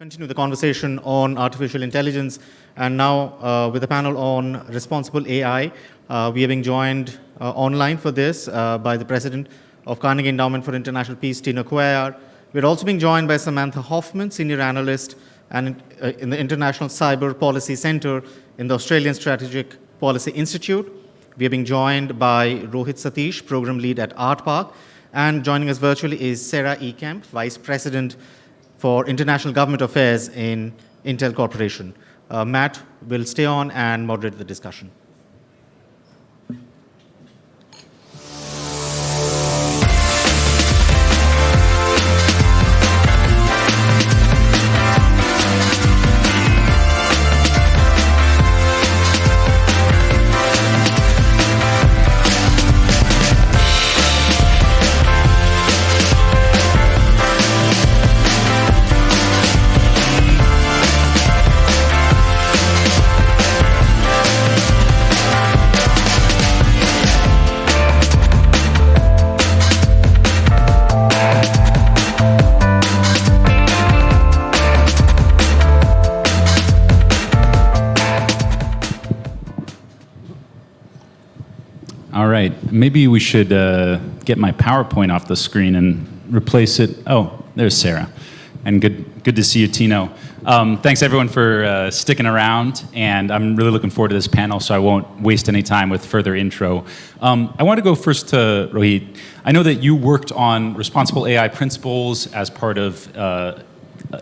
Continue the conversation on artificial intelligence, and now with a panel on responsible AI. We are being joined online for this by the President of Carnegie Endowment for International Peace, Tina Cuellar. We're also being joined by Samantha Hoffman, Senior Analyst and in the International Cyber Policy Center in the Australian Strategic Policy Institute. We are being joined by Rohit Satish, Program Lead at ArtPark, and joining us virtually is Sarah E. Kemp, Vice President for International Government Affairs in Intel Corporation. Matt will stay on and moderate the discussion. All right, maybe we should get my PowerPoint off the screen and replace it. Oh, there's Sarah. And good to see you, Tino. Thanks everyone for sticking around, and I'm really looking forward to this panel, so I won't waste any time with further intro. I want to go first to Rohit. I know that you worked on responsible AI principles as part of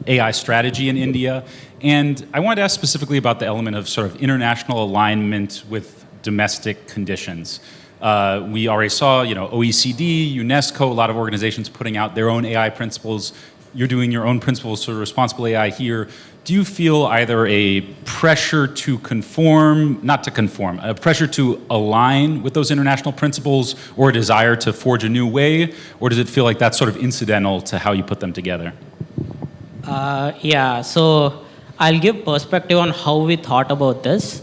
AI strategy in India, and I wanted to ask specifically about the element of sort of international alignment with domestic conditions. We already saw, OECD, UNESCO, a lot of organizations putting out their own AI principles. You're doing your own principles for responsible AI here. Do you feel either a pressure to a pressure to align with those international principles, or a desire to forge a new way, or does it feel like that's sort of incidental to how you put them together? So I'll give perspective on how we thought about this.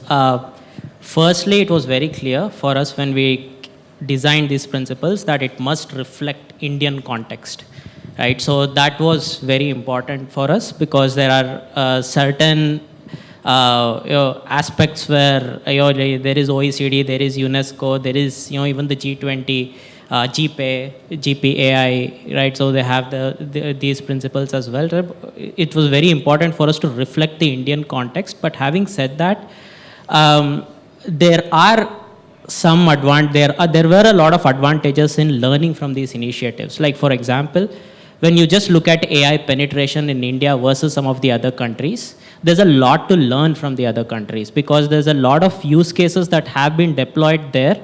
Firstly, it was very clear for us when we designed these principles that it must reflect Indian context, right? So that was very important for us because there are certain aspects where there is OECD, there is UNESCO, there is even the G20, GPAI, right? So they have these principles as well. It was very important for us to reflect the Indian context. But having said that, there were a lot of advantages in learning from these initiatives. Like, for example, when you just look at AI penetration in India versus some of the other countries, there's a lot to learn from the other countries because there's a lot of use cases that have been deployed there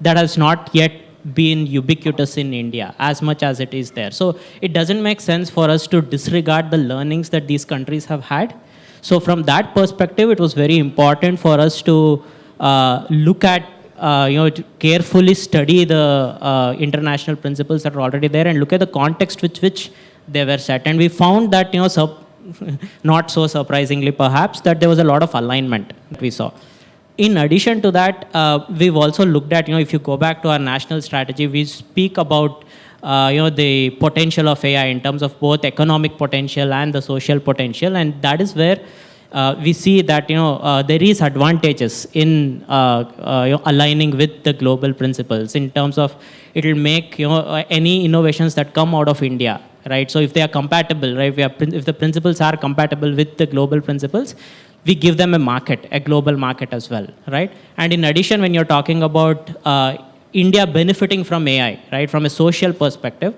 that has not yet been ubiquitous in India as much as it is there. So it doesn't make sense for us to disregard the learnings that these countries have had. So from that perspective, it was very important for us to look at, to carefully study the international principles that are already there and look at the context with which they were set. And we found that, not so surprisingly perhaps, that there was a lot of alignment that we saw. In addition to that, we've also looked at, if you go back to our national strategy, we speak about the potential of AI in terms of both economic potential and the social potential, and that is where we see that there is advantages in aligning with the global principles in terms of it will make any innovations that come out of India, right? So if they are compatible, right? If the principles are compatible with the global principles, we give them a global market as well, right? And in addition, when you're talking about India benefiting from AI, right, from a social perspective,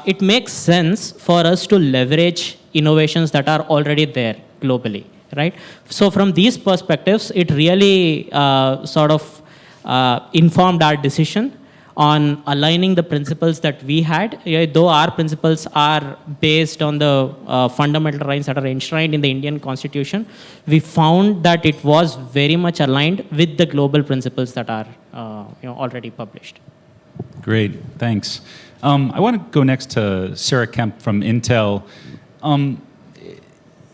it makes sense for us to leverage innovations that are already there globally, right? So from these perspectives, it really informed our decision on aligning the principles that we had. Though our principles are based on the fundamental rights that are enshrined in the Indian Constitution, we found that it was very much aligned with the global principles that are already published. Great, thanks. I want to go next to Sarah Kemp from Intel.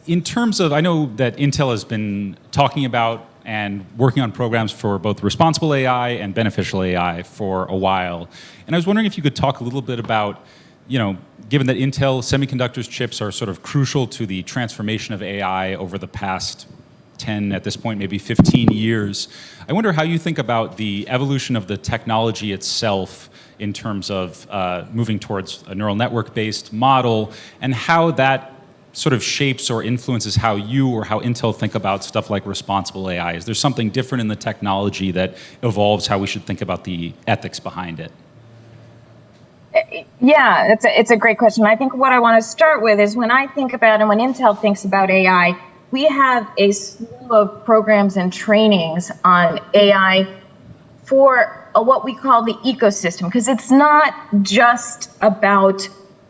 In terms of, I know that Intel has been talking about and working on programs for both responsible AI and beneficial AI for a while. And I was wondering if you could talk a little bit about given that Intel semiconductors chips are sort of crucial to the transformation of AI over the past 10, at this point, maybe 15 years, I wonder how you think about the evolution of the technology itself in terms of moving towards a neural network-based model, and how that sort of shapes or influences how you or how Intel think about stuff like responsible AI. Is there something different in the technology that evolves how we should think about the ethics behind it? Yeah, it's a great question. I think what I want to start with is when I think about and when Intel thinks about AI, we have a slew of programs and trainings on AI for what we call the ecosystem, because it's not just about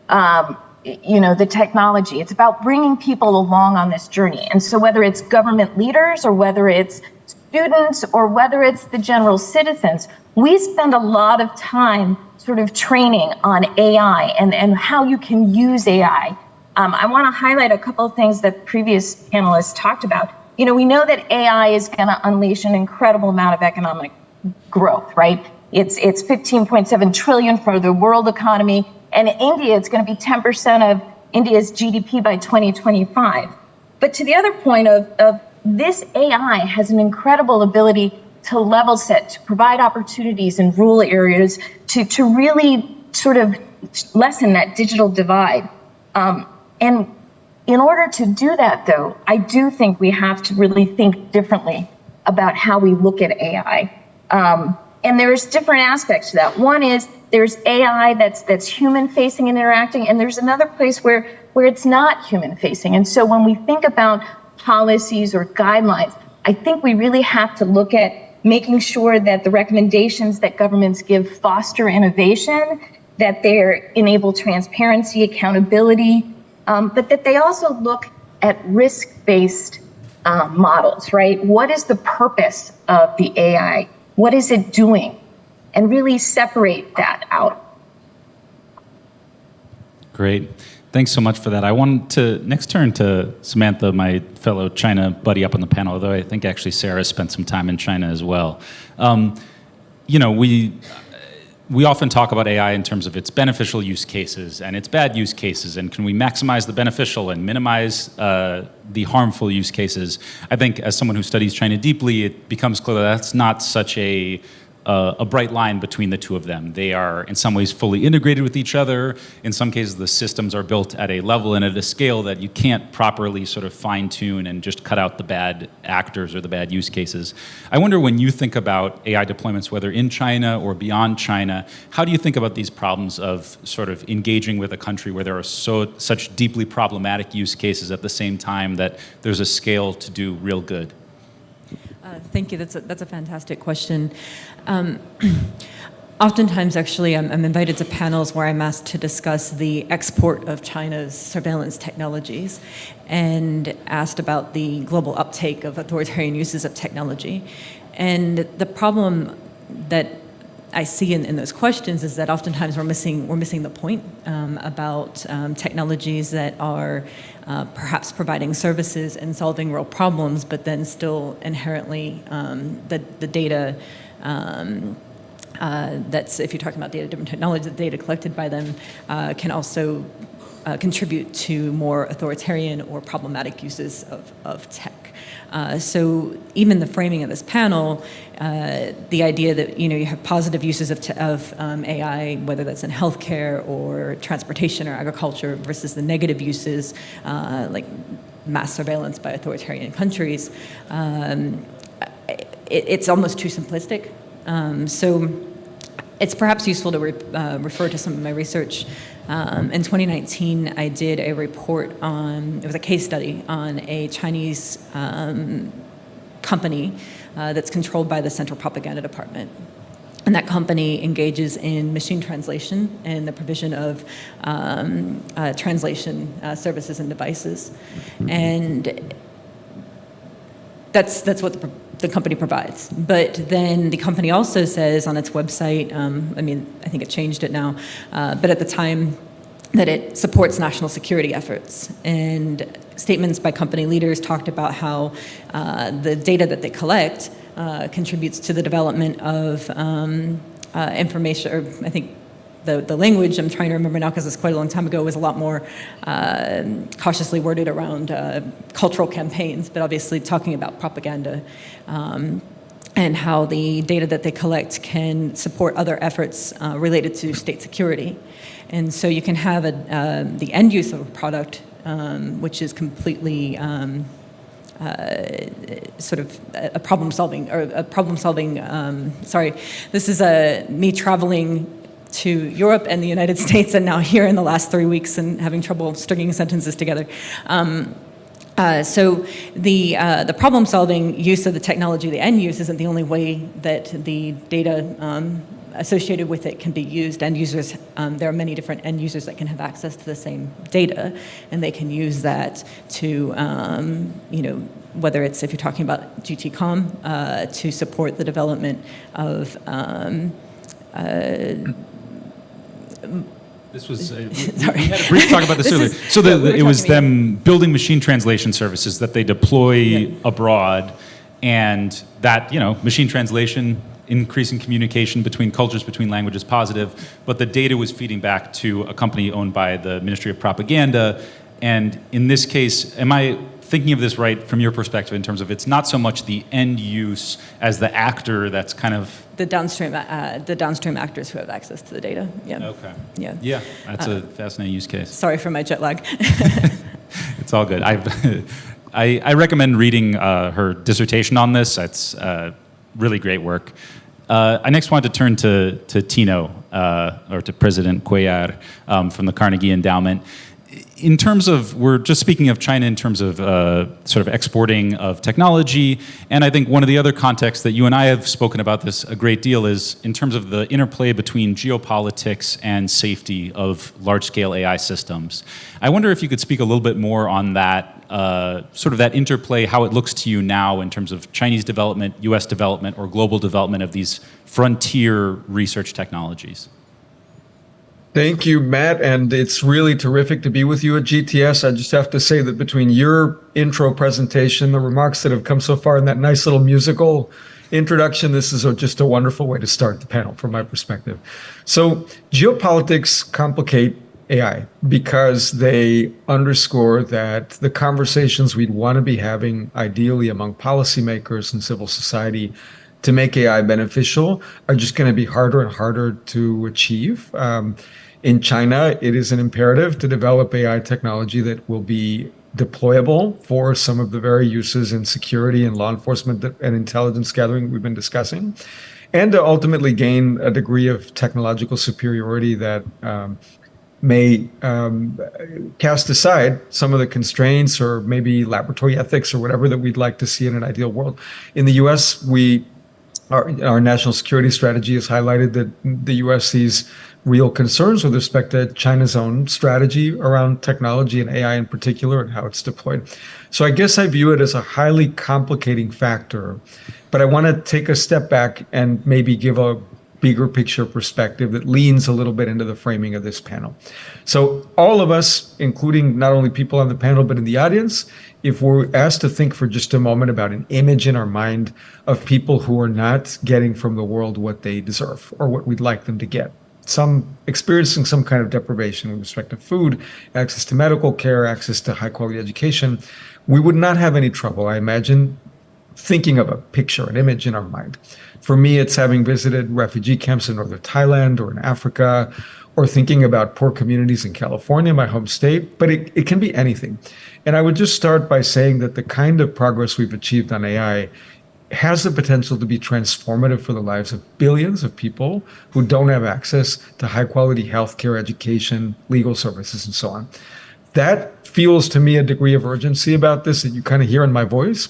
the technology. It's about bringing people along on this journey. And so whether it's government leaders or whether it's students or whether it's the general citizens, we spend a lot of time sort of training on AI and how you can use AI. I want to highlight a couple of things that previous panelists talked about. We know that AI is going to unleash an incredible amount of economic growth, right? It's 15.7 trillion for the world economy, and in India, it's going to be 10% of India's GDP by 2025. But to the other point of this AI has an incredible ability to level set, to provide opportunities in rural areas, to really sort of lessen that digital divide. And in order to do that, though, I do think we have to really think differently about how we look at AI. And there's different aspects to that. One is there's AI that's human-facing and interacting, and there's another place where it's not human-facing. And so when we think about policies or guidelines, I think we really have to look at making sure that the recommendations that governments give foster innovation, that they enable transparency, accountability, but that they also look at risk-based models, right? What is the purpose of the AI? What is it doing? And really separate that out. Great. Thanks so much for that. I wanted to next turn to Samantha, my fellow China buddy up on the panel, although I think actually Sarah spent some time in China as well. We often talk about AI in terms of its beneficial use cases and its bad use cases, and can we maximize the beneficial and minimize the harmful use cases? I think as someone who studies China deeply, it becomes clear that that's not such a bright line between the two of them. They are in some ways fully integrated with each other. In some cases, the systems are built at a level and at a scale that you can't properly sort of fine tune and just cut out the bad actors or the bad use cases. I wonder, when you think about AI deployments, whether in China or beyond China, how do you think about these problems of sort of engaging with a country where there are such deeply problematic use cases at the same time that there's a scale to do real good? Thank you. That's a fantastic question. Oftentimes, actually, I'm invited to panels where I'm asked to discuss the export of China's surveillance technologies and asked about the global uptake of authoritarian uses of technology. And the problem that I see in those questions is that oftentimes we're missing the point about technologies that are perhaps providing services and solving real problems, but then still inherently the data that's, if you're talking about data-driven technology, the data collected by them can also contribute to more authoritarian or problematic uses of tech. So even the framing of this panel, the idea that you have positive uses of AI, whether that's in healthcare or transportation or agriculture, versus the negative uses like mass surveillance by authoritarian countries, it's almost too simplistic. So it's perhaps useful to refer to some of my research. In 2019, I did a report it was a case study on a Chinese company that's controlled by the Central Propaganda Department. And that company engages in machine translation and the provision of translation services and devices. And that's what the company provides. But then the company also says on its website, I think it changed it now, but at the time, that it supports national security efforts. And statements by company leaders talked about how the data that they collect contributes to the development of information, or I think the language, I'm trying to remember now because it's quite a long time ago, was a lot more cautiously worded around cultural campaigns, but obviously talking about propaganda and how the data that they collect can support other efforts related to state security. And so you can have the end use of a product, which is completely sort of a problem solving. Sorry, this is me traveling to Europe and the United States, and now here in the last 3 weeks and having trouble stringing sentences together. So the problem-solving use of the technology, the end use, isn't the only way that the data associated with it can be used. End users, there are many different end users that can have access to the same data, and they can use that to, whether it's if you're talking about GTCOM, to support the development of. This was we had a brief talk about this earlier. So it was them building machine translation services that they deploy abroad, and that machine translation, increasing communication between cultures, between languages, positive. But the data was feeding back to a company owned by the Ministry of Propaganda, and in this case, am I thinking of this right from your perspective in terms of it's not so much the end use as the actor that's kind of the downstream actors who have access to the data. Yeah. Okay. Yeah. Yeah, that's a fascinating use case. Sorry for my jet lag. It's all good. I recommend reading her dissertation on this. It's really great work. I next wanted to turn to Tino, or to President Cuellar from the Carnegie Endowment. In terms of, we're just speaking of China in terms of sort of exporting of technology, and I think one of the other contexts that you and I have spoken about this a great deal is in terms of the interplay between geopolitics and safety of large-scale AI systems. I wonder if you could speak a little bit more on that, sort of that interplay, how it looks to you now in terms of Chinese development, US development, or global development of these frontier research technologies. Thank you, Matt, and it's really terrific to be with you at GTS. I just have to say that between your intro presentation, the remarks that have come so far, and that nice little musical introduction, this is just a wonderful way to start the panel from my perspective. So geopolitics complicate AI because they underscore that the conversations we'd want to be having ideally among policymakers and civil society to make AI beneficial are just going to be harder and harder to achieve. In China, it is an imperative to develop AI technology that will be deployable for some of the very uses in security and law enforcement and intelligence gathering we've been discussing, and to ultimately gain a degree of technological superiority that may cast aside some of the constraints or maybe laboratory ethics or whatever that we'd like to see in an ideal world. In the US, our national security strategy has highlighted that the US sees real concerns with respect to China's own strategy around technology and AI in particular and how it's deployed. So I guess I view it as a highly complicating factor, but I want to take a step back and maybe give a bigger picture perspective that leans a little bit into the framing of this panel. So all of us, including not only people on the panel, but in the audience, if we're asked to think for just a moment about an image in our mind of people who are not getting from the world what they deserve or what we'd like them to get, some experiencing some kind of deprivation with respect to food, access to medical care, access to high quality education, we would not have any trouble, I imagine, thinking of a picture, an image in our mind. For me, it's having visited refugee camps in northern Thailand or in Africa, or thinking about poor communities in California, my home state, but it can be anything. And I would just start by saying that the kind of progress we've achieved on AI has the potential to be transformative for the lives of billions of people who don't have access to high quality healthcare, education, legal services, and so on. That feels to me a degree of urgency about this that you kind of hear in my voice.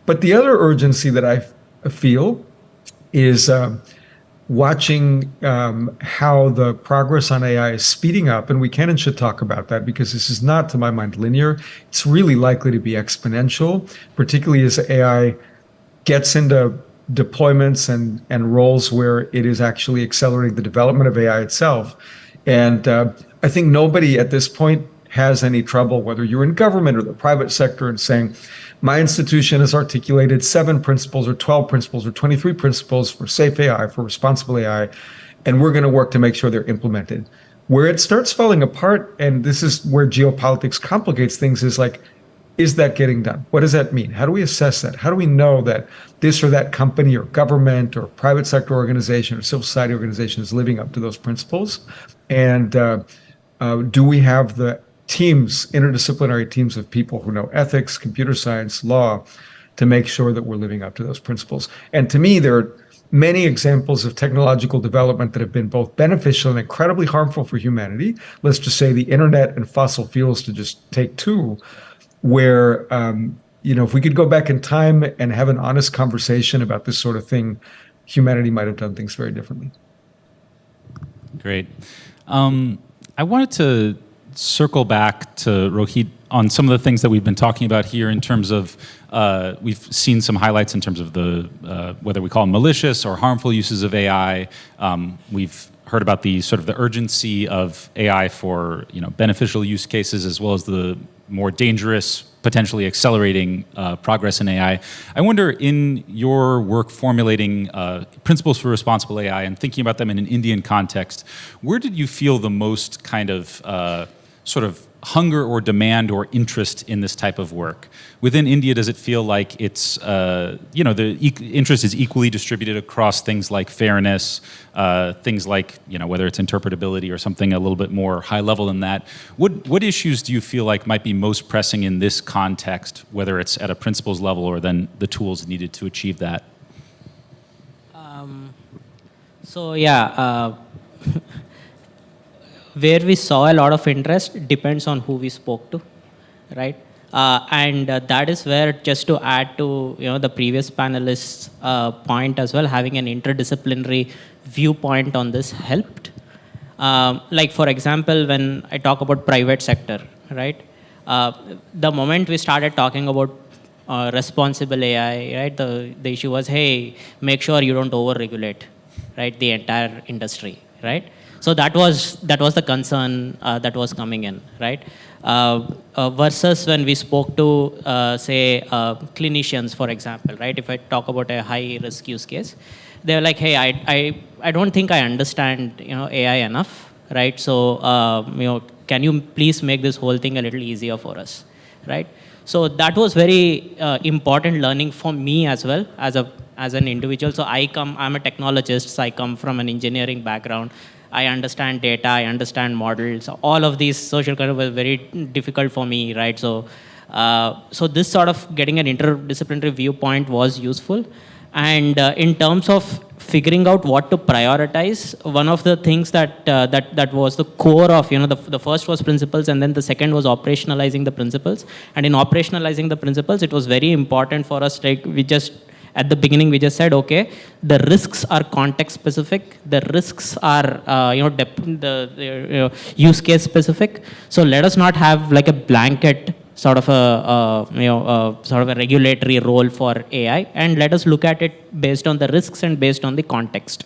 But the other urgency that I feel is watching how the progress on AI is speeding up, and we can and should talk about that because this is not, to my mind, linear. It's really likely to be exponential, particularly as AI gets into deployments and roles where it is actually accelerating the development of AI itself. And I think nobody at this point has any trouble, whether you're in government or the private sector, in saying, my institution has articulated 7 principles or 12 principles or 23 principles for safe AI, for responsible AI. and we're going to work to make sure they're implemented. Where it starts falling apart, and this is where geopolitics complicates things, is like, is that getting done? What does that mean? How do we assess that? How do we know that this or that company or government or private sector organization or civil society organization is living up to those principles? And do we have the teams, interdisciplinary teams of people who know ethics, computer science, law, to make sure that we're living up to those principles? And to me, there are many examples of technological development that have been both beneficial and incredibly harmful for humanity. Let's just say the internet and fossil fuels, to just take two, where, if we could go back in time and have an honest conversation about this sort of thing, humanity might have done things very differently. Great. I wanted to circle back to Rohit on some of the things that we've been talking about here in terms of, we've seen some highlights in terms of the, whether we call them malicious or harmful uses of AI. We've heard about the sort of the urgency of AI for beneficial use cases, as well as the more dangerous, potentially accelerating progress in AI. I wonder, in your work formulating principles for responsible AI and thinking about them in an Indian context, where did you feel the most kind of sort of hunger or demand or interest in this type of work? Within India, does it feel like it's, the interest is equally distributed across things like fairness, things like, whether it's interpretability or something a little bit more high level than that? What issues do you feel like might be most pressing in this context, whether it's at a principles level or then the tools needed to achieve that? Where we saw a lot of interest depends on who we spoke to, right? And that is where, just to add to the previous panelist's point as well, having an interdisciplinary viewpoint on this helped. Like for example, when I talk about private sector, right? The moment we started talking about responsible AI, right? The issue was, hey, make sure you don't over-regulate, right? The entire industry, right? So that was the concern that was coming in, right? Versus when we spoke to, say, clinicians, for example, right? If I talk about a high-risk use case, they're like, hey, I don't think I understand, AI enough, right? So, can you please make this whole thing a little easier for us, right? So that was very important learning for me as well as an individual. So I'm a technologist, so I come from an engineering background. I understand data, I understand models. All of these social kind of were very difficult for me, right? So this sort of getting an interdisciplinary viewpoint was useful. And in terms of figuring out what to prioritize, one of the things that was the core of, the first was principles, and then the second was operationalizing the principles. And in operationalizing the principles, it was very important for us, like at the beginning, we just said, okay, the risks are context specific. The risks are, use case specific. So let us not have like a blanket sort of a regulatory role for AI, and let us look at it based on the risks and based on the context,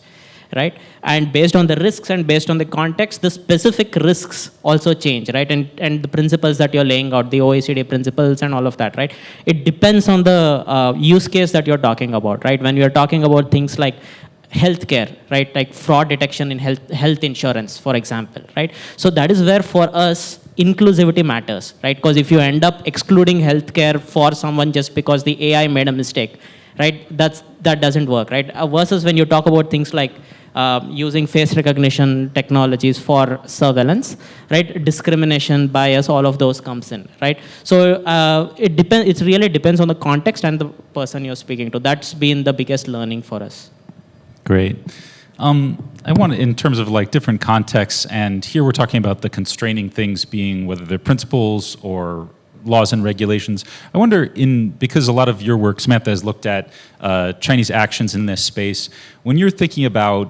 right? And based on the risks and based on the context, the specific risks also change, right? And the principles that you're laying out, the OECD principles and all of that, right? It depends on the use case that you're talking about, right? When you're talking about things like healthcare, right? Like fraud detection in health insurance, for example, right? So that is where for us, inclusivity matters, right? Because if you end up excluding healthcare for someone just because the AI made a mistake, right? That doesn't work, right? Versus when you talk about things like using face recognition technologies for surveillance, right? Discrimination, bias, all of those comes in, right? So it really depends on the context and the person you're speaking to. That's been the biggest learning for us. Great. I want to, in terms of like different contexts, and here we're talking about the constraining things being whether they're principles or laws and regulations. I wonder, because a lot of your work, Samantha, has looked at Chinese actions in this space. When you're thinking about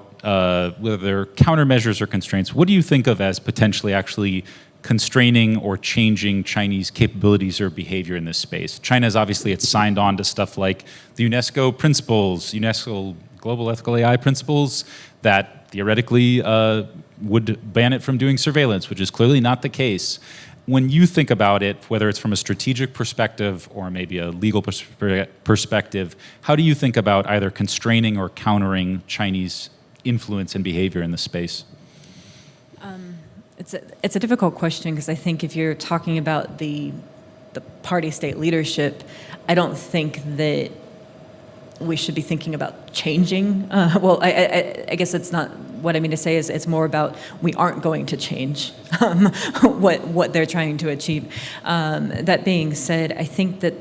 whether they're countermeasures or constraints, what do you think of as potentially actually constraining or changing Chinese capabilities or behavior in this space? China is obviously, it's signed on to stuff like the UNESCO principles, UNESCO Global Ethical AI principles that theoretically would ban it from doing surveillance, which is clearly not the case. When you think about it, whether it's from a strategic perspective or maybe a legal perspective, how do you think about either constraining or countering Chinese influence and behavior in the space? It's a difficult question because I think if you're talking about the party state leadership, I don't think that we should be thinking about changing. Well, I guess it's not what I mean to say is it's more about we aren't going to change what they're trying to achieve. That being said, I think that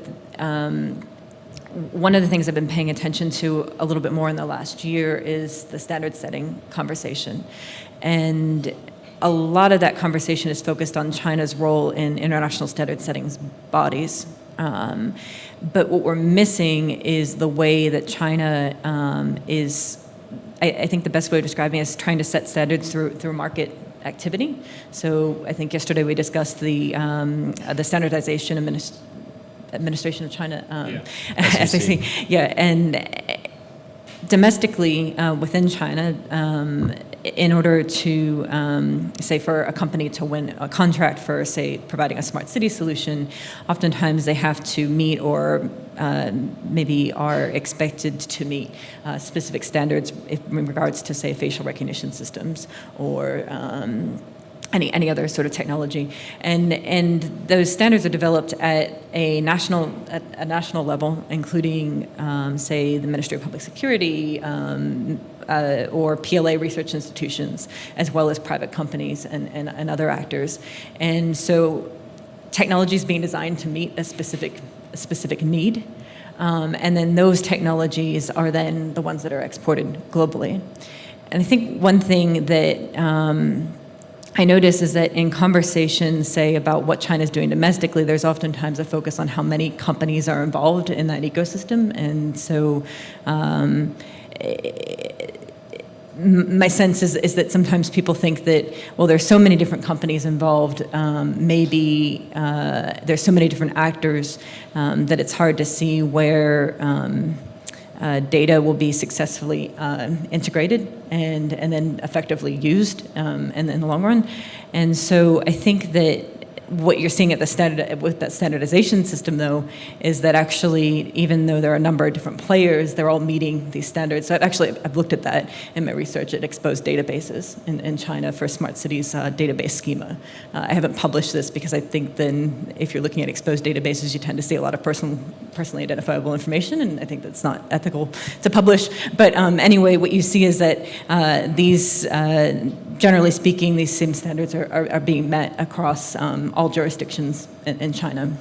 one of the things I've been paying attention to a little bit more in the last year is the standard setting conversation. And a lot of that conversation is focused on China's role in international standard settings bodies. But what we're missing is the way that China is, I think the best way of describing it is trying to set standards through market activity. So I think yesterday we discussed the standardization administration of China, SAC. Yeah, and domestically within China, in order to, say, for a company to win a contract for, say, providing a smart city solution, oftentimes they have to meet or maybe are expected to meet specific standards in regards to, say, facial recognition systems or any other sort of technology, and those standards are developed at a national level, including, say, the Ministry of Public Security or PLA research institutions, as well as private companies and other actors, and so technology is being designed to meet a specific need, and then those technologies are then the ones that are exported globally, and I think one thing that I notice is that in conversations, say, about what China's doing domestically, there's oftentimes a focus on how many companies are involved in that ecosystem. And so my sense is that sometimes people think that, well, there's so many different companies involved, maybe there's so many different actors that it's hard to see where data will be successfully integrated and then effectively used in the long run. And so I think that what you're seeing at with that standardization system, though, is that actually, even though there are a number of different players, they're all meeting these standards. So I've looked at that in my research at exposed databases in China for smart cities database schema. I haven't published this because I think then if you're looking at exposed databases, you tend to see a lot of personally identifiable information, and I think that's not ethical to publish. But anyway, what you see is that these generally speaking, these same standards are being met across all jurisdictions in China,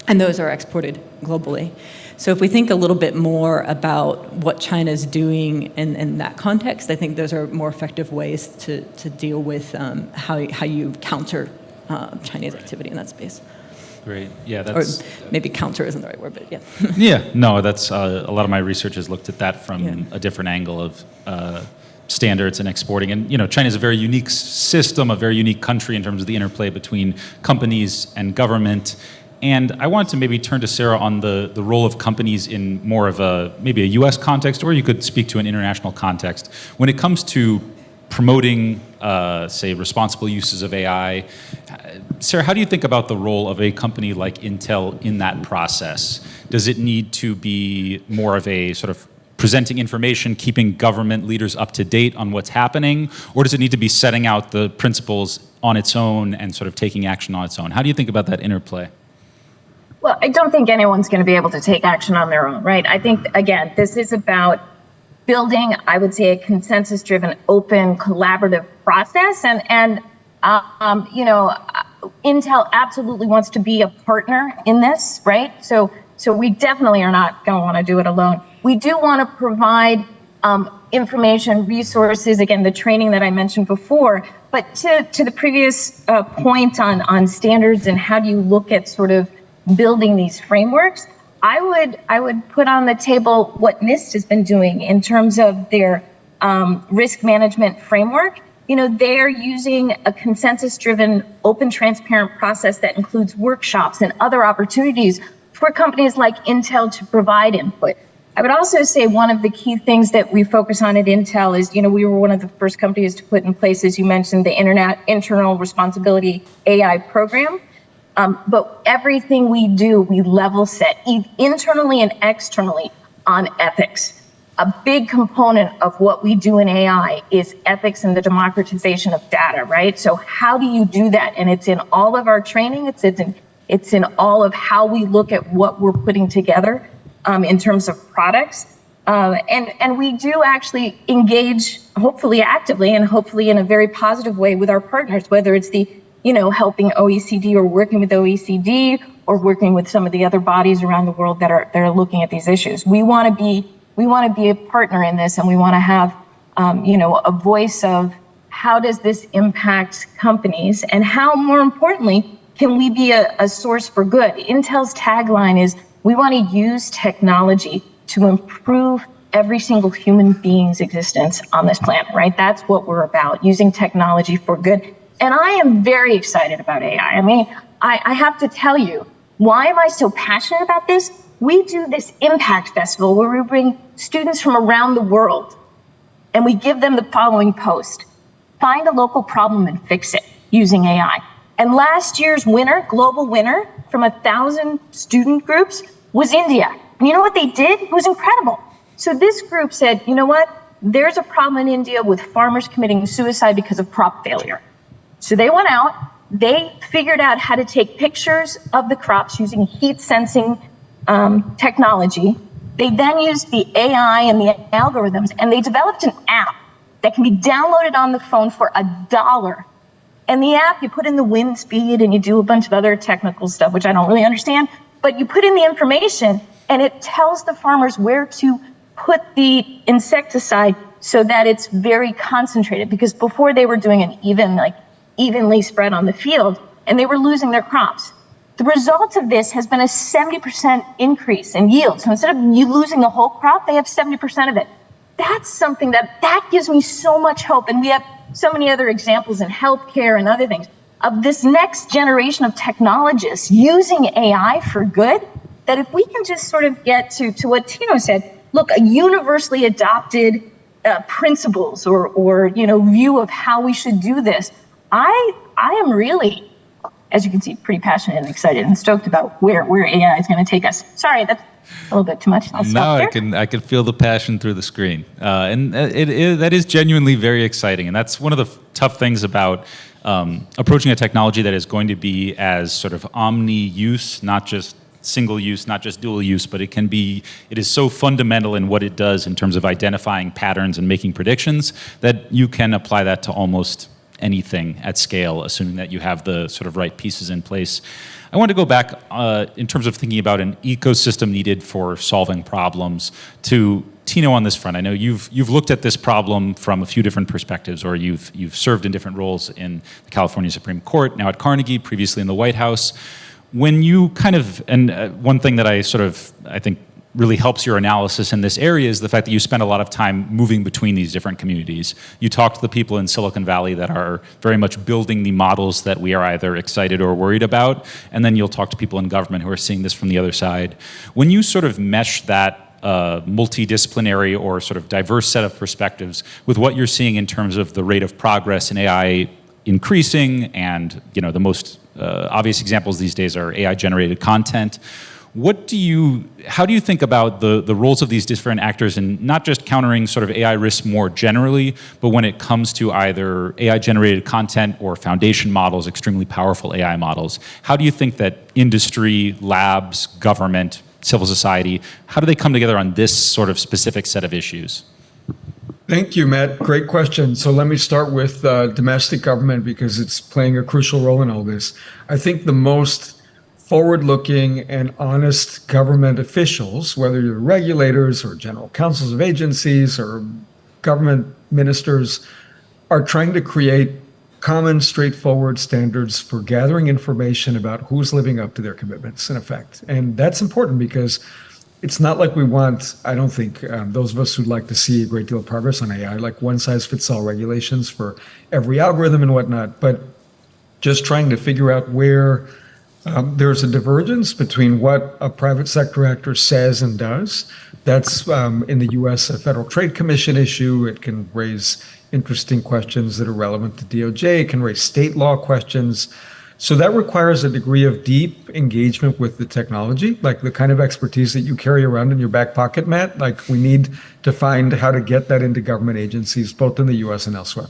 and those are exported globally. So if we think a little bit more about what China's doing in that context, I think those are more effective ways to deal with how you counter Chinese activity in that space. Great. Yeah, that's... Or maybe counter isn't the right word, but yeah. Yeah, no, that's a lot of my research has looked at that from a different angle of standards and exporting. And China is a very unique system, a very unique country in terms of the interplay between companies and government. And I wanted to maybe turn to Sarah on the role of companies in more of maybe a US context, or you could speak to an international context. When it comes to promoting, say, responsible uses of AI, Sarah, how do you think about the role of a company like Intel in that process? Does it need to be more of a sort of presenting information, keeping government leaders up to date on what's happening, or does it need to be setting out the principles on its own and sort of taking action on its own? How do you think about that interplay? Well, I don't think anyone's going to be able to take action on their own, right? I think, again, this is about building, I would say, a consensus-driven, open, collaborative process. And Intel absolutely wants to be a partner in this, right? So we definitely are not going to want to do it alone. We do want to provide information, resources, again, the training that I mentioned before. But to the previous point on standards and how do you look at sort of building these frameworks, I would put on the table what NIST has been doing in terms of their risk management framework. They're using a consensus-driven, open, transparent process that includes workshops and other opportunities for companies like Intel to provide input. I would also say one of the key things that we focus on at Intel is, we were one of the first companies to put in place, as you mentioned, the Internal Responsibility AI program. But everything we do, we level set internally and externally on ethics. a big component of what we do in AI is ethics and the democratization of data, right? So how do you do that? And it's in all of our training. It's in all of how we look at what we're putting together in terms of products. And we do actually engage, hopefully actively and hopefully in a very positive way with our partners, whether it's the, helping OECD or working with OECD or working with some of the other bodies around the world that are looking at these issues. We want to be a partner in this, and we want to have, a voice of how does this impact companies, and how, more importantly, can we be a source for good? Intel's tagline is, we want to use technology to improve every single human being's existence on this planet, right? That's what we're about, using technology for good. And I am very excited about AI. I mean, I have to tell you, why am I so passionate about this? We do this Impact Festival where we bring students from around the world and we give them the following post: find a local problem and fix it using AI. And last year's winner, global winner, from 1,000 student groups was India. And you know what they did? It was incredible. So this group said, you know what? There's a problem in India with farmers committing suicide because of crop failure. So they went out, they figured out how to take pictures of the crops using heat sensing technology. They then used the AI and the algorithms, and they developed an app that can be downloaded on the phone for $1. And the app, you put in the wind speed and you do a bunch of other technical stuff, which I don't really understand, but you put in the information and it tells the farmers where to put the insecticide so that it's very concentrated, because before they were doing an evenly spread on the field and they were losing their crops. The result of this has been a 70% increase in yield. So instead of you losing the whole crop, they have 70% of it. That's something that gives me so much hope. And we have so many other examples in healthcare and other things of this next generation of technologists using AI for good, that if we can just sort of get to what Tino said, look, a universally adopted principles or view of how we should do this, I am really, as you can see, pretty passionate and excited and stoked about where AI is going to take us. Sorry, that's a little bit too much. I'll stop there. I can feel the passion through the screen, and that is genuinely very exciting. And that's one of the tough things about approaching a technology that is going to be as sort of omni-use, not just single use, not just dual use, but it is so fundamental in what it does in terms of identifying patterns and making predictions that you can apply that to almost anything at scale, assuming that you have the sort of right pieces in place. I want to go back in terms of thinking about an ecosystem needed for solving problems to Tino on this front. I know you've looked at this problem from a few different perspectives, or you've served in different roles in the California Supreme Court, now at Carnegie, previously in the White House. When you one thing that I think really helps your analysis in this area is the fact that you spend a lot of time moving between these different communities. You talk to the people in Silicon Valley that are very much building the models that we are either excited or worried about, and then you'll talk to people in government who are seeing this from the other side. When you sort of mesh that multidisciplinary or sort of diverse set of perspectives with what you're seeing in terms of the rate of progress in AI increasing, and the most obvious examples these days are AI-generated content, how do you think about the roles of these different actors in not just countering sort of AI risks more generally, but when it comes to either AI-generated content or foundation models, extremely powerful AI models? How do you think that industry, labs, government, civil society, how do they come together on this sort of specific set of issues? Thank you, Matt. Great question. So let me start with domestic government, because it's playing a crucial role in all this. I think the most forward-looking and honest government officials, whether you're regulators or general counsels of agencies or government ministers, are trying to create common, straightforward standards for gathering information about who's living up to their commitments, in effect. And that's important because it's not like we want, I don't think, those of us who'd like to see a great deal of progress on AI, like one-size-fits-all regulations for every algorithm and whatnot, but just trying to figure out where there's a divergence between what a private sector actor says and does. That's in the US a Federal Trade Commission issue. It can raise interesting questions that are relevant to DOJ. It can raise state law questions. So that requires a degree of deep engagement with the technology, like the kind of expertise that you carry around in your back pocket, Matt. Like we need to find how to get that into government agencies, both in the US and elsewhere.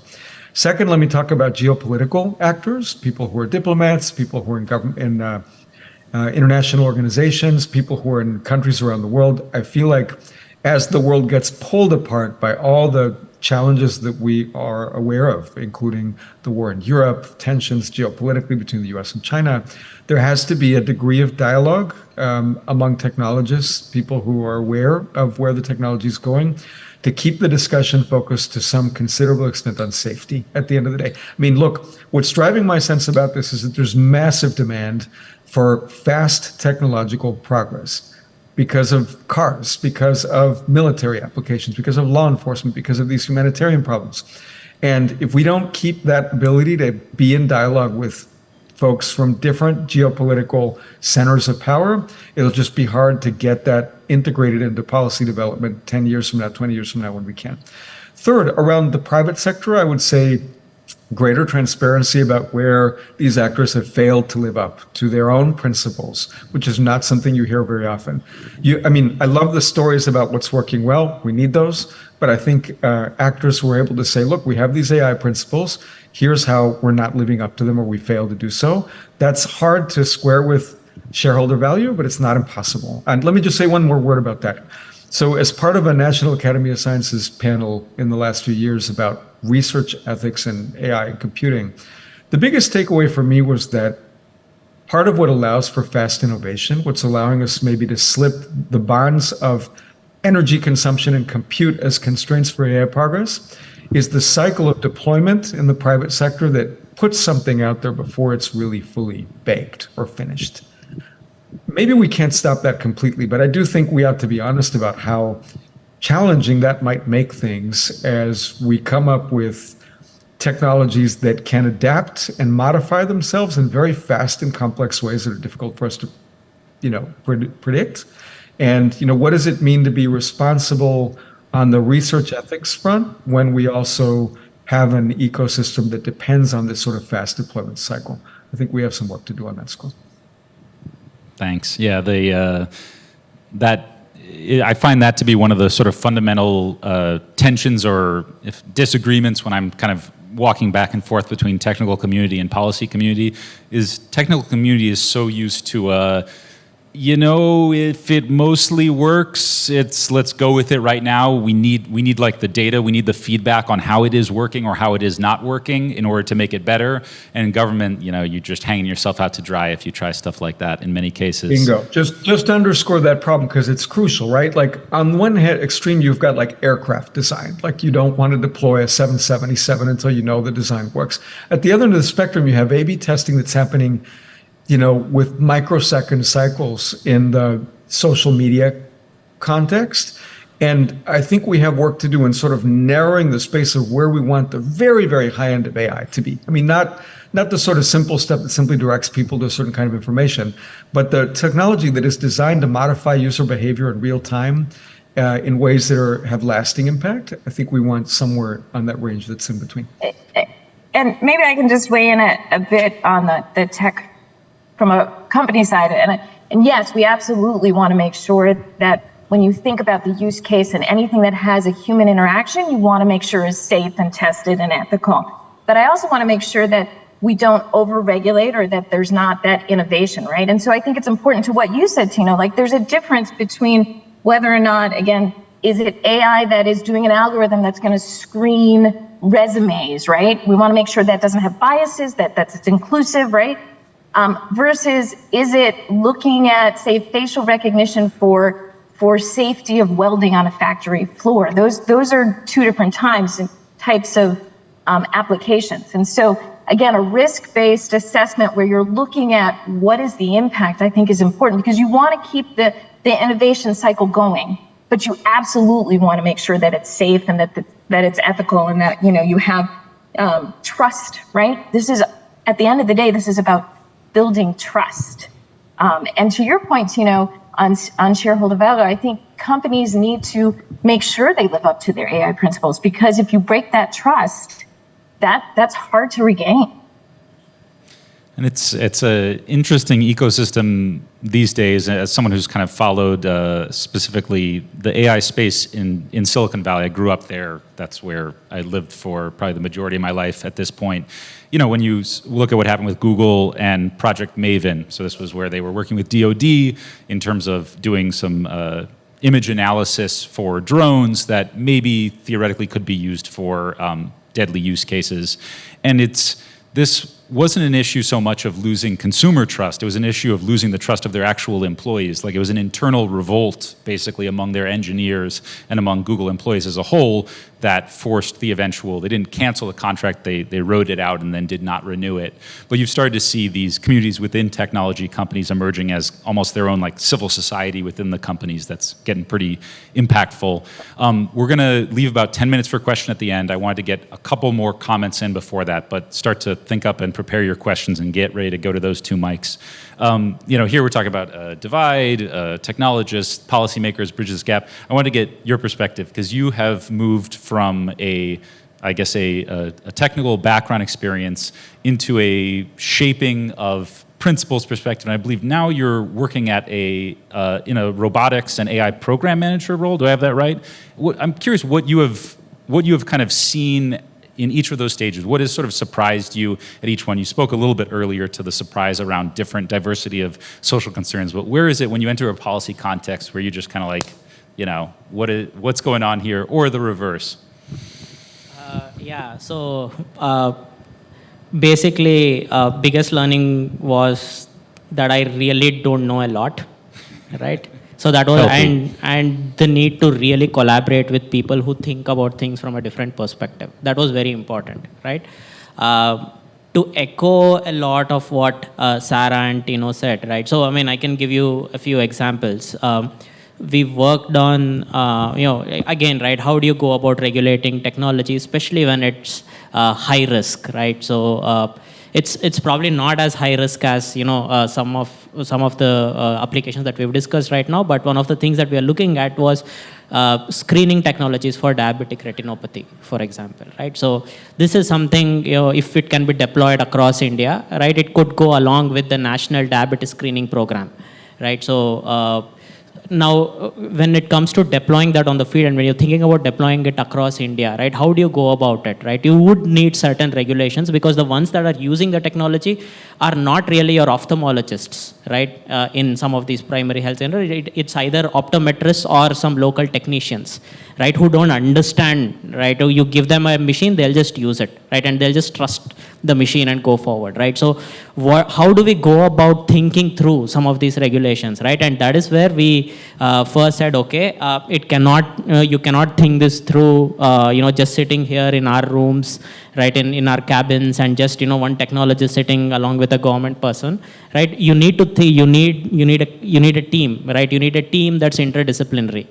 Second, let me talk about geopolitical actors, people who are diplomats, people who are in government, international organizations, people who are in countries around the world. I feel like as the world gets pulled apart by all the challenges that we are aware of, including the war in Europe, tensions geopolitically between the US and China, there has to be a degree of dialogue among technologists, people who are aware of where the technology is going, to keep the discussion focused to some considerable extent on safety at the end of the day. I mean, look, what's driving my sense about this is that there's massive demand for fast technological progress because of cars, because of military applications, because of law enforcement, because of these humanitarian problems. And if we don't keep that ability to be in dialogue with folks from different geopolitical centers of power, it'll just be hard to get that integrated into policy development 10 years from now, 20 years from now when we can. Third, around the private sector, I would say greater transparency about where these actors have failed to live up to their own principles, which is not something you hear very often. I love the stories about what's working well. We need those. But I think actors who are able to say, look, we have these AI principles. Here's how we're not living up to them or we fail to do so. That's hard to square with shareholder value, but it's not impossible. And let me just say one more word about that. So as part of a National Academy of Sciences panel in the last few years about research ethics and AI and computing, the biggest takeaway for me was that part of what allows for fast innovation, what's allowing us maybe to slip the bonds of energy consumption and compute as constraints for AI progress, is the cycle of deployment in the private sector that puts something out there before it's really fully baked or finished. Maybe we can't stop that completely, but I do think we ought to be honest about how challenging that might make things as we come up with technologies that can adapt and modify themselves in very fast and complex ways that are difficult for us to, predict. And, what does it mean to be responsible on the research ethics front when we also have an ecosystem that depends on this sort of fast deployment cycle? I think we have some work to do on that score. Thanks. Yeah, I find that to be one of the sort of fundamental tensions or if disagreements when I'm kind of walking back and forth between technical community and policy community. Is technical community is so used to if it mostly works, let's go with it right now. We need like the data, we need the feedback on how it is working or how it is not working in order to make it better. And in government, you're just hanging yourself out to dry if you try stuff like that in many cases. Bingo. Just underscore that problem because it's crucial, right? Like on one hand extreme, you've got like aircraft design. Like you don't want to deploy a 777 until you know the design works. At the other end of the spectrum, you have A/B testing that's happening with microsecond cycles in the social media context. And I think we have work to do in sort of narrowing the space of where we want the very, very high end of AI to be. I mean, not the sort of simple step that simply directs people to a certain kind of information, but the technology that is designed to modify user behavior in real time in ways that have lasting impact. I think we want somewhere on that range that's in between. And maybe I can just weigh in a bit on the tech from a company side. And yes, we absolutely want to make sure that when you think about the use case and anything that has a human interaction, you want to make sure is safe and tested and ethical. But I also want to make sure that we don't over-regulate or that there's not that innovation, right? And so I think it's important to what you said, Tino, like there's a difference between whether or not, again, is it AI that is doing an algorithm that's going to screen resumes, right? We want to make sure that doesn't have biases, that it's inclusive, right? Versus is it looking at, say, facial recognition for safety of welding on a factory floor? Those are two different types of applications. And so, again, a risk-based assessment where you're looking at what is the impact, I think is important because you want to keep the innovation cycle going, but you absolutely want to make sure that it's safe and that it's ethical and that you have trust, right? This is, at the end of the day, this is about building trust. And to your point, on shareholder value, I think companies need to make sure they live up to their AI principles because if you break that trust, that's hard to regain. And it's a interesting ecosystem these days. As someone who's kind of followed specifically the AI space in Silicon Valley, I grew up there. That's where I lived for probably the majority of my life at this point. You know, when you look at what happened with Google and Project Maven, so this was where they were working with DoD in terms of doing some image analysis for drones that maybe theoretically could be used for deadly use cases. And this wasn't an issue so much of losing consumer trust. It was an issue of losing the trust of their actual employees. Like, it was an internal revolt, basically, among their engineers and among Google employees as a whole that forced the eventual. They didn't cancel the contract. They wrote it out and then did not renew it. But you've started to see these communities within technology companies emerging as almost their own like civil society within the companies. That's getting pretty impactful. We're going to leave about 10 minutes for a question at the end. I wanted to get a couple more comments in before that, but start to think up and prepare your questions and get ready to go to those two mics. You know, here we're talking about divide, technologists, policymakers, bridges this gap. I want to get your perspective because you have moved from a technical background experience into a shaping of principles perspective. And I believe now you're working at in a robotics and AI program manager role. Do I have that right? I'm curious what you have kind of seen in each of those stages. What has sort of surprised you at each one? You spoke a little bit earlier to the surprise around different diversity of social concerns, but where is it when you enter a policy context where you just kind of like, you know, what's going on here, or the reverse? Yeah, so basically, biggest learning was that I really don't know a lot, right? So that was, and the need to really collaborate with people who think about things from a different perspective. That was very important, right? To echo a lot of what Sarah and Tino said, right? So, I mean, I can give you a few examples. We worked on, you know, again, right, how do you go about regulating technology, especially when it's high risk, right? So it's probably not as high risk as, you know, some of the applications that we've discussed right now, but one of the things that we are looking at was screening technologies for diabetic retinopathy, for example, right? So this is something, you know, if it can be deployed across India, right, it could go along with the National Diabetes Screening Program, right? So now, when it comes to deploying that on the field, and when you're thinking about deploying it across India, right, how do you go about it, right? You would need certain regulations because the ones that are using the technology are not really your ophthalmologists, right, in some of these primary health centers. It's either optometrists or some local technicians, right, who don't understand, right? You give them a machine, they'll just use it, right, and they'll just trust the machine and go forward, right? So how do we go about thinking through some of these regulations, right? And that is where we first said, okay, it cannot, you cannot think this through, you know, just sitting here in our rooms, right, in our cabins, and just, you know, one technologist sitting along with a government person, right? You need to you need a team, right? You need a team that's interdisciplinary.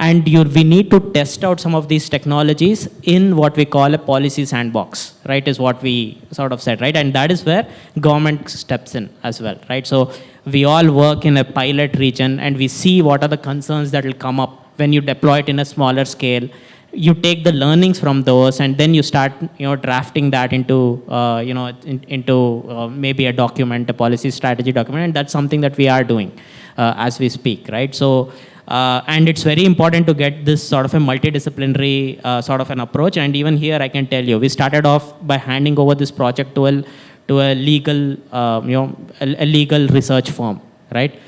And we need to test out some of these technologies in what we call a policy sandbox, right, is what we sort of said, right? And that is where government steps in as well, right? So we all work in a pilot region and we see what are the concerns that will come up when you deploy it in a smaller scale. You take the learnings from those and then you start, you know, drafting that into, you know, into maybe a document, a policy strategy document, and that's something that we are doing as we speak, right? So, and it's very important to get this sort of a multidisciplinary sort of an approach. And even here, I can tell you, we started off by handing over this project to a legal, you know, a legal research firm, right?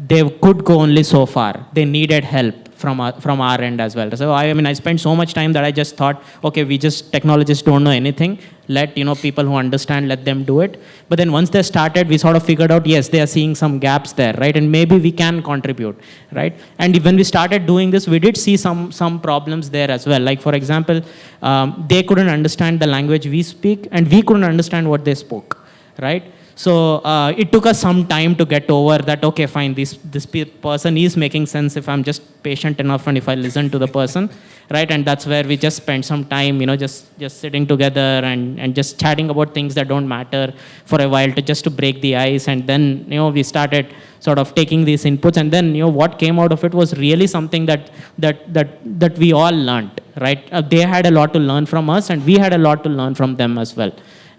They could go only so far. They needed help from our end as well. So I mean, I spent so much time that I just thought, okay, technologists don't know anything. Let, you know, people who understand, let them do it. But then once they started, we sort of figured out, yes, they are seeing some gaps there, right? And maybe we can contribute, right? And when we started doing this, we did see some problems there as well. Like, for example, they couldn't understand the language we speak, and we couldn't understand what they spoke, right? So it took us some time to get over that, okay, fine, this person is making sense if I'm just patient enough and if I listen to the person, right? And that's where we just spent some time, you know, just sitting together and just chatting about things that don't matter for a while just to break the ice. And then, you know, we started sort of taking these inputs, and then, you know, what came out of it was really something that we all learned, right? They had a lot to learn from us and we had a lot to learn from them as well.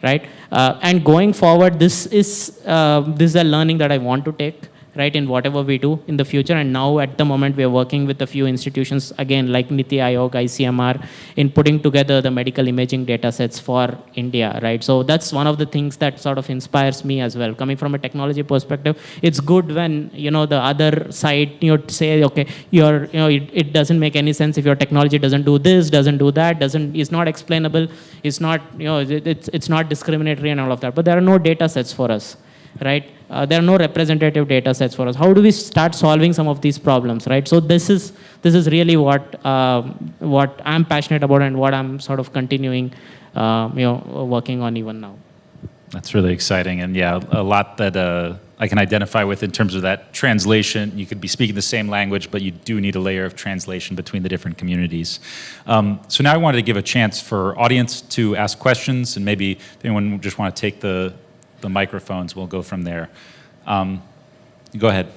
right? And going forward, this is a learning that I want to take, right, in whatever we do in the future. And now at the moment we are working with a few institutions, again, like Niti Aayog, ICMR, in putting together the medical imaging data sets for India, right? So that's one of the things that sort of inspires me as well. Coming from a technology perspective, it's good when, the other side, say, okay, it doesn't make any sense if your technology doesn't do this, doesn't do that, is not explainable, is not, it's not discriminatory and all of that. But there are no data sets for us, right? There are no representative data sets for us. How do we start solving some of these problems, right? So this is really what I'm passionate about and what I'm sort of continuing, working on even now. That's really exciting, and yeah, a lot that I can identify with in terms of that translation. You could be speaking the same language, but you do need a layer of translation between the different communities. So now I wanted to give a chance for audience to ask questions, and maybe if anyone just want to take the microphones, we'll go from there. Go ahead.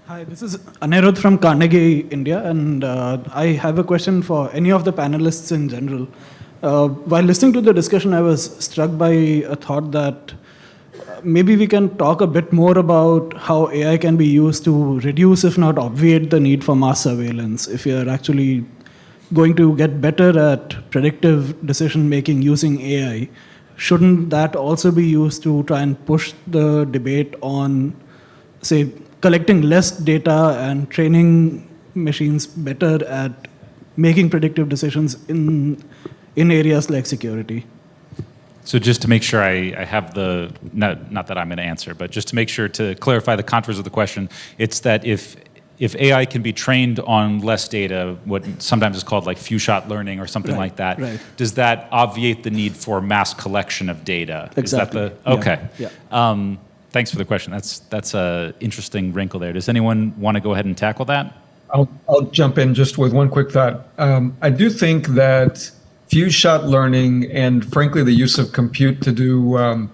Hi, this is Anirudh from Carnegie, India, and I have a question for any of the panelists in general. While listening to the discussion, I was struck by a thought that maybe we can talk a bit more about how AI can be used to reduce, if not obviate, the need for mass surveillance. If you're actually going to get better at predictive decision-making using AI, shouldn't that also be used to try and push the debate on, say, collecting less data and training machines better at making predictive decisions in areas like security? So just to make sure I have not that I'm going to answer, but just to make sure to clarify the contours of the question, it's that if AI can be trained on less data, what sometimes is called like few-shot learning or something like that, does that obviate the need for mass collection of data? Exactly. Is that the, okay. Yeah. Thanks for the question. That's an interesting wrinkle there. Does anyone want to go ahead and tackle that? I'll jump in just with one quick thought. I do think that few-shot learning and, frankly, the use of compute to do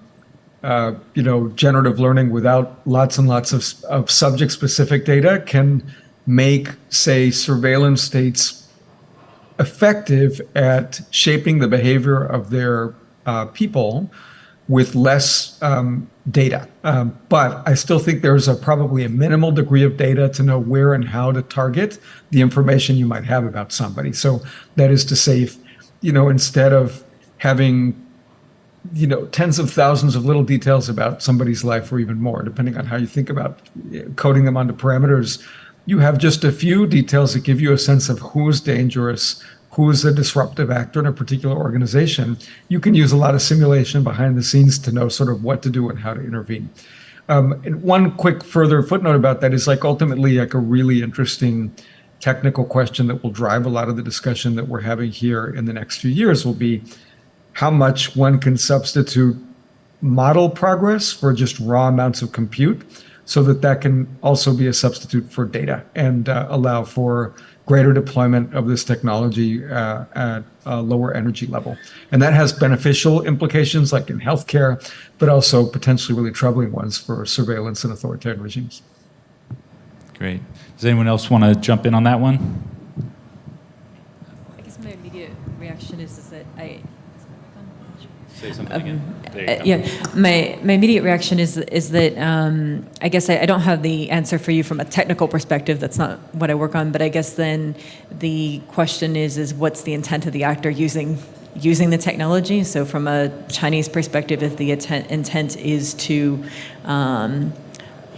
generative learning without lots and lots of subject-specific data can make, say, surveillance states effective at shaping the behavior of their people with less data. But I still think there's probably a minimal degree of data to know where and how to target the information you might have about somebody. So that is to say, instead of having tens of thousands of little details about somebody's life, or even more, depending on how you think about coding them onto parameters, you have just a few details that give you a sense of who's dangerous, who's a disruptive actor in a particular organization. You can use a lot of simulation behind the scenes to know sort of what to do and how to intervene. And one quick further footnote about that is ultimately a really interesting technical question that will drive a lot of the discussion that we're having here in the next few years will be how much one can substitute model progress for just raw amounts of compute, so that can also be a substitute for data and allow for greater deployment of this technology at a lower energy level. And that has beneficial implications like in healthcare, but also potentially really troubling ones for surveillance and authoritarian regimes. Great. Does anyone else want to jump in on that one? I guess my immediate reaction is that Say something again. There you go. Yeah, my immediate reaction is that I guess I don't have the answer for you from a technical perspective. That's not what I work on. But I guess then the question is what's the intent of the actor using the technology? So from a Chinese perspective, if the intent is to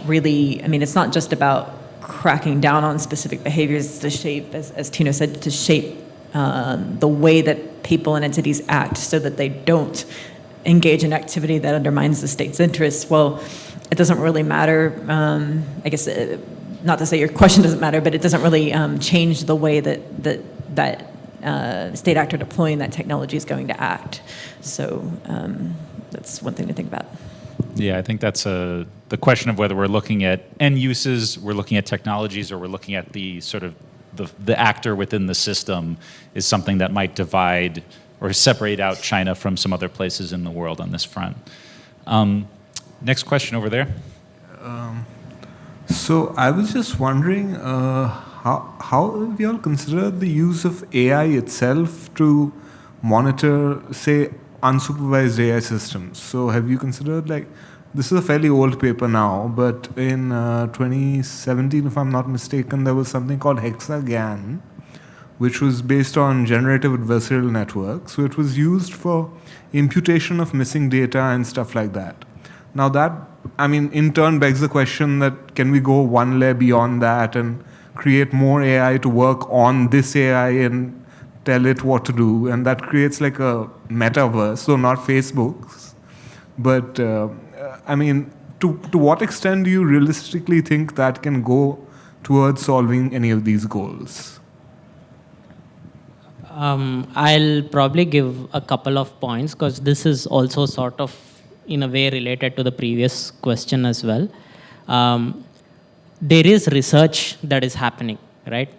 really, it's not just about cracking down on specific behaviors to shape, as Tino said, to shape the way that people and entities act so that they don't engage in activity that undermines the state's interests. Well, it doesn't really matter. I guess, not to say your question doesn't matter, but it doesn't really change the way that state actor deploying that technology is going to act. So that's one thing to think about. Yeah, I think that's the question of whether we're looking at end uses, we're looking at technologies, or we're looking at the sort of the actor within the system is something that might divide or separate out China from some other places in the world on this front. Next question over there. So I was just wondering how have you all considered the use of AI itself to monitor, say, unsupervised AI systems. So have you considered, like, this is a fairly old paper now, but in 2017, if I'm not mistaken, there was something called Hexagon, which was based on generative adversarial networks. So it was used for imputation of missing data and stuff like that. Now that, I mean, in turn begs the question that can we go one layer beyond that and create more AI to work on this AI and tell it what to do? And that creates like a metaverse, so not Facebook's. But I mean, to what extent do you realistically think that can go towards solving any of these goals? I'll probably give a couple of points because this is also sort of in a way related to the previous question as well. There is research that is happening, right?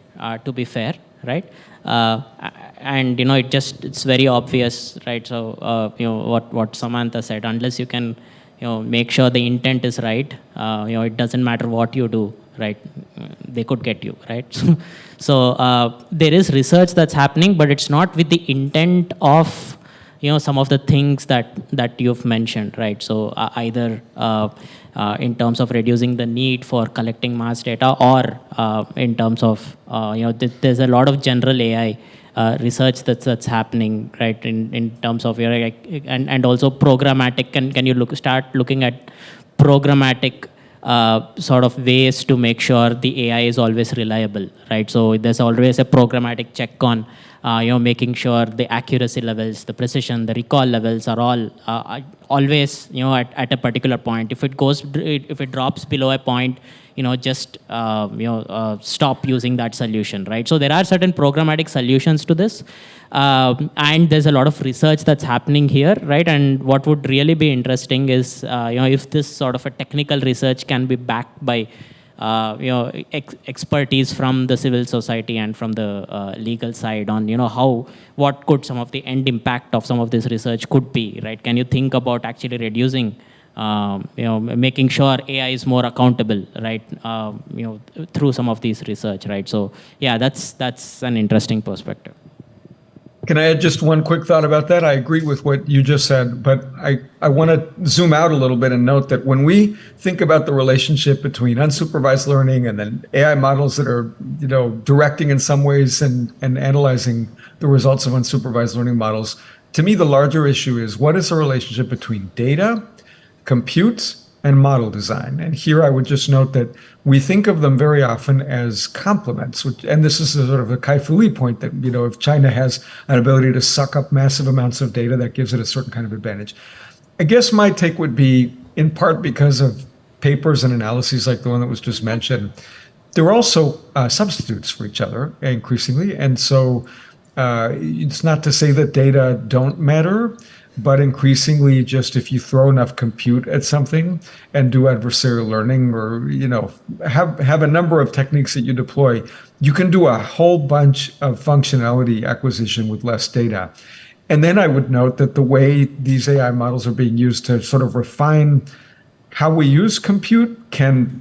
To be fair, right? And it's very obvious, right? So what Samantha said, unless you can make sure the intent is right, it doesn't matter what you do, right? They could get you, right? So there is research that's happening, but it's not with the intent of some of the things that you've mentioned, right? So either in terms of reducing the need for collecting mass data, or in terms of there's a lot of general AI research that's happening, right? In terms of and also programmatic. Can you start looking at programmatic sort of ways to make sure the AI is always reliable, right? So there's always a programmatic check on, making sure the accuracy levels, the precision, the recall levels are all always, at a particular point. If it drops below a point, just stop using that solution, right? So there are certain programmatic solutions to this, and there's a lot of research that's happening here, right? And what would really be interesting is, if this sort of a technical research can be backed by, expertise from the civil society and from the legal side on, what could some of the end impact of some of this research could be, right? Can you think about actually reducing, making sure AI is more accountable, right? Through some of these research, right? So yeah, that's an interesting perspective. Can I add just one quick thought about that? I agree with what you just said, but I want to zoom out a little bit and note that when we think about the relationship between unsupervised learning and then AI models that are, directing in some ways and analyzing the results of unsupervised learning models, to me, the larger issue is what is the relationship between data, compute, and model design. And here I would just note that we think of them very often as complements, and this is a sort of a Kai-Fu Lee point that, if China has an ability to suck up massive amounts of data, that gives it a certain kind of advantage. I guess my take would be, in part because of papers and analyses like the one that was just mentioned, they're also substitutes for each other increasingly. And so it's not to say that data don't matter, but increasingly, just if you throw enough compute at something and do adversarial learning, or have a number of techniques that you deploy, you can do a whole bunch of functionality acquisition with less data. And then I would note that the way these AI models are being used to sort of refine how we use compute can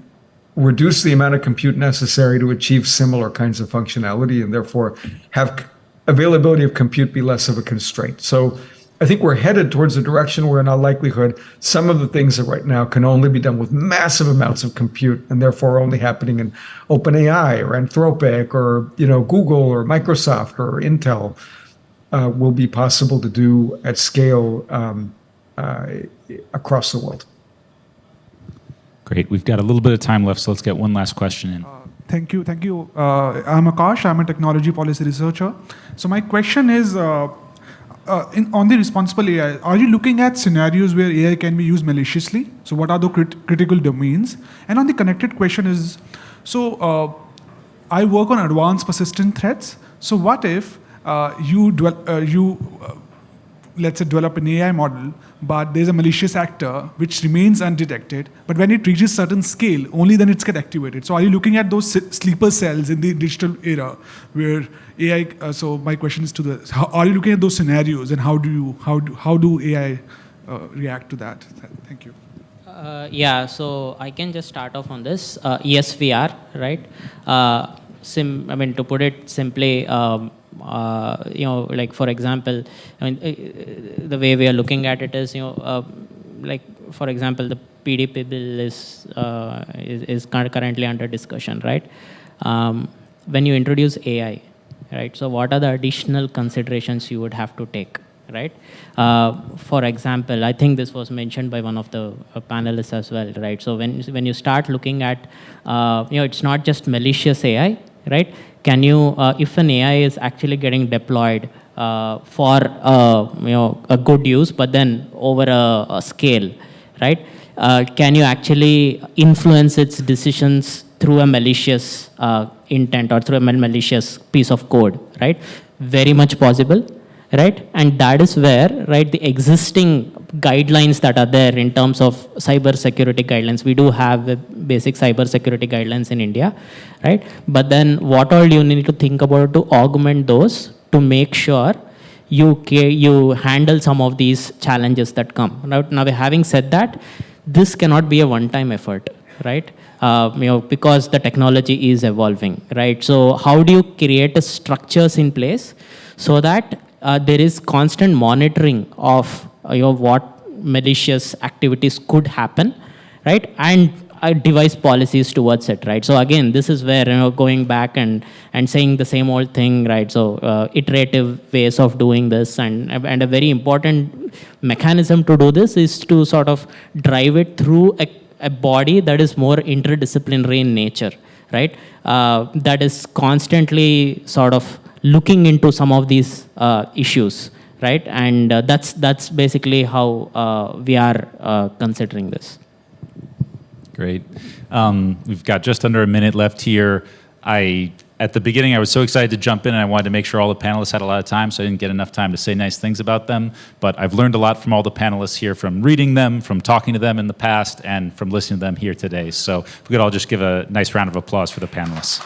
reduce the amount of compute necessary to achieve similar kinds of functionality, and therefore have availability of compute be less of a constraint. So I think we're headed towards a direction where, in all likelihood, some of the things that right now can only be done with massive amounts of compute, and therefore only happening in OpenAI or Anthropic or Google or Microsoft or Intel, will be possible to do at scale across the world. Great. We've got a little bit of time left, so let's get one last question in. Thank you. I'm Akash. I'm a technology policy researcher. So my question is, on the responsible AI, are you looking at scenarios where AI can be used maliciously? So what are the critical domains? And on the connected question is, I work on advanced persistent threats. So what if let's say, develop an AI model, but there's a malicious actor which remains undetected, but when it reaches certain scale, only then it's get activated. So are you looking at those sleeper cells in the digital era where AI, so my question is are you looking at those scenarios, and how do AI react to that? Thank you. Yeah, so I can just start off on this. Yes, we are, right? To put it simply, like for example, I mean, the way we are looking at it is, like for example, the PDP bill is currently under discussion, right? When you introduce AI, right? So what are the additional considerations you would have to take, right? For example, I think this was mentioned by one of the panelists as well, right? So when you start looking at, it's not just malicious AI, right? Can you, if an AI is actually getting deployed for a good use, but then over a scale, right? Can you actually influence its decisions through a malicious intent or through a malicious piece of code, right? Very much possible, right? And that is where, right, the existing guidelines that are there in terms of cyber security guidelines, we do have basic cyber security guidelines in India, right? But then what all you need to think about to augment those to make sure you handle some of these challenges that come. Now, having said that, this cannot be a one-time effort, right? Because the technology is evolving, right? So how do you create structures in place so that there is constant monitoring of what malicious activities could happen, right? And devise policies towards it, right? So again, this is where going back and saying the same old thing, right? So iterative ways of doing this, and a very important mechanism to do this is to sort of drive it through a body that is more interdisciplinary in nature, right? That is constantly sort of looking into some of these issues, right? And that's basically how we are considering this. Great. We've got just under a minute left here. At the beginning, I was so excited to jump in, and I wanted to make sure all the panelists had a lot of time, so I didn't get enough time to say nice things about them. But I've learned a lot from all the panelists here, from reading them, from talking to them in the past, and from listening to them here today. So if we could all just give a nice round of applause for the panelists.